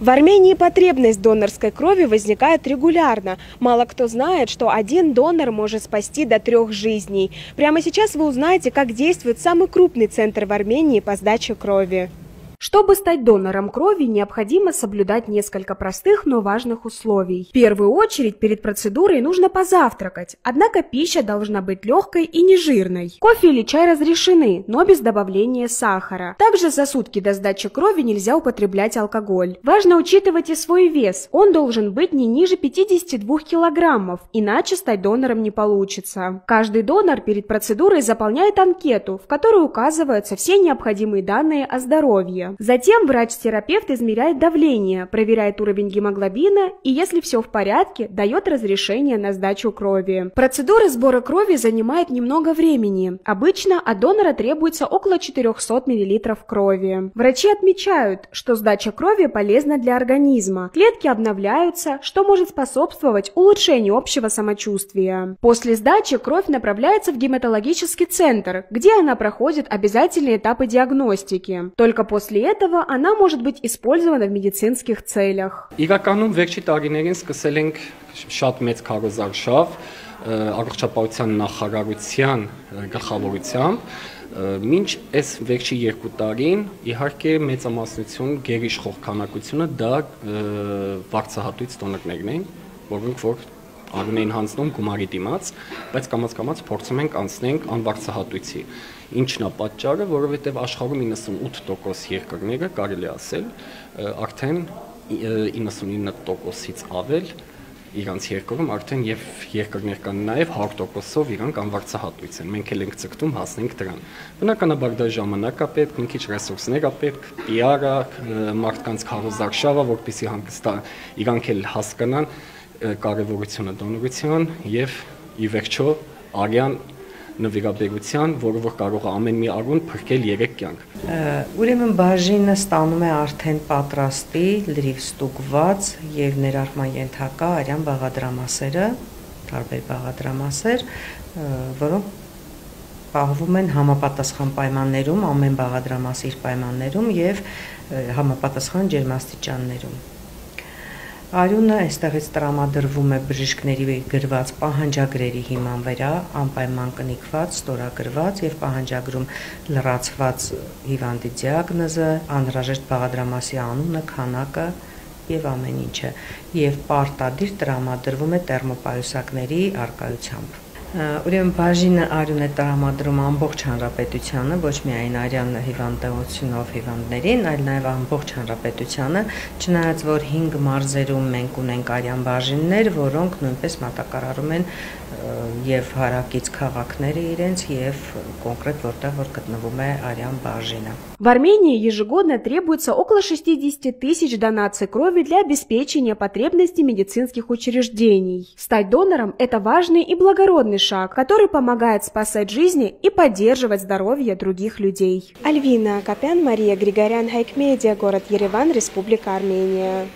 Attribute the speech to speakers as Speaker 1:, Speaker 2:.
Speaker 1: В Армении потребность донорской крови возникает регулярно. Мало кто знает, что один донор может спасти до 3 жизней. Прямо сейчас вы узнаете, как действует самый крупный центр в Армении по сдаче крови. Чтобы стать донором крови, необходимо соблюдать несколько простых, но важных условий. В первую очередь, перед процедурой нужно позавтракать, однако пища должна быть легкой и нежирной. Кофе или чай разрешены, но без добавления сахара. Также за сутки до сдачи крови нельзя употреблять алкоголь. Важно учитывать и свой вес. Он должен быть не ниже 52 килограммов, иначе стать донором не получится. Каждый донор перед процедурой заполняет анкету, в которой указываются все необходимые данные о здоровье. Затем врач-терапевт измеряет давление, проверяет уровень гемоглобина и, если все в порядке, дает разрешение на сдачу крови. Процедура сбора крови занимает немного времени. Обычно от донора требуется около 400 мл крови. Врачи отмечают, что сдача крови полезна для организма. Клетки обновляются, что может способствовать улучшению общего самочувствия. После сдачи кровь направляется в гематологический центр, где она проходит обязательные этапы диагностики. Только после этого она может быть использована в медицинских целях.
Speaker 2: Իրականում վերջի տարիներին սկսել ենք շատ մեծ քարոզարշավ առողջապահության նախարարության գլխավորությամբ մինչ այս վերջի 2 տարին իհարկե մեծամասնություն գերիշխող քանակությունը դա վարձահատույց դոնորներն են, որոնք որ արուն էին հանձնում գումարի դիմաց, բայց կամաց-կամաց փորձում ենք անցնենք անվարձահատույցի։ Ինչն է պատճառը, որովհետև աշխարհում 98% երկրները կարելի ասել արդեն 99%-ից ավել իրանց երկրում արդեն եւ երկրներ կան նաեւ 100%-ով իրանք անվարձահատույց են։ Մենք էլ ենք ցկտում հասնենք դրան։ Բնականաբար դա ժամանակ է պետք, մի քիչ ռեսուրսներ է պետք, PR-ը, մարդկանց քարոզարշավը, որպեսզի հանգստա իրանք էլ հասկանան կարևորությունը դոնորության եւ ի վերջո արյան նվիրաբերության, որը որ կարող է ամեն մի արուն փրկել 3 կյանք։
Speaker 3: Ուրեմն բաժինը ստանում է արդեն պատրաստի, լրիվ ստուգված եւ ներառման ենթակա արյան բաղադրամասերը, տարբեր բաղադրամասեր, որոնք պահվում են համապատասխան պայմաններում, ամեն բաղադրամաս իր պայմաններում եւ համապատասխան ջերմաստիճաններում։ Արյունը այստեղից տրամադրվում է բժիշկների գրված պահանջագրերի հիման վրա, անպայման կնիկված, ստորագրված եւ պահանջագրում լրացված հիվանդի դիագնոզը, անհրաժեշտ բաղադրամասի անունը, քանակը եւ ամեն ինչը, եւ պարտադիր տրամադրվում է տերմոպայուսակների արկայությամբ։ Ուրեմն բաժինը արյուն է տրամադրում ամբողջ հանրապետությանը, ոչ միայն արյան հիվանդությունով հիվանդներին, այլ նաև ամբողջ հանրապետությանը, չնայած որ 5 մարզերում մենք ունենք арյան բաժիններ, որոնք նույնպես մատակարարում են եւ հարակից քաղաքները իրենց եւ կոնկրետ որտեղ որ գտնվում է արյան բաժինը։
Speaker 1: В Армении ежегодно требуется около 60 тысяч донаций крови для обеспечения потребностей медицинских учреждений. Стать донором – это важный и благородный шаг, который помогает спасать жизни и поддерживать здоровье других людей. Альвина Акопян, Мария Григорян, Хайк Медиа, город Ереван, Республика Армения.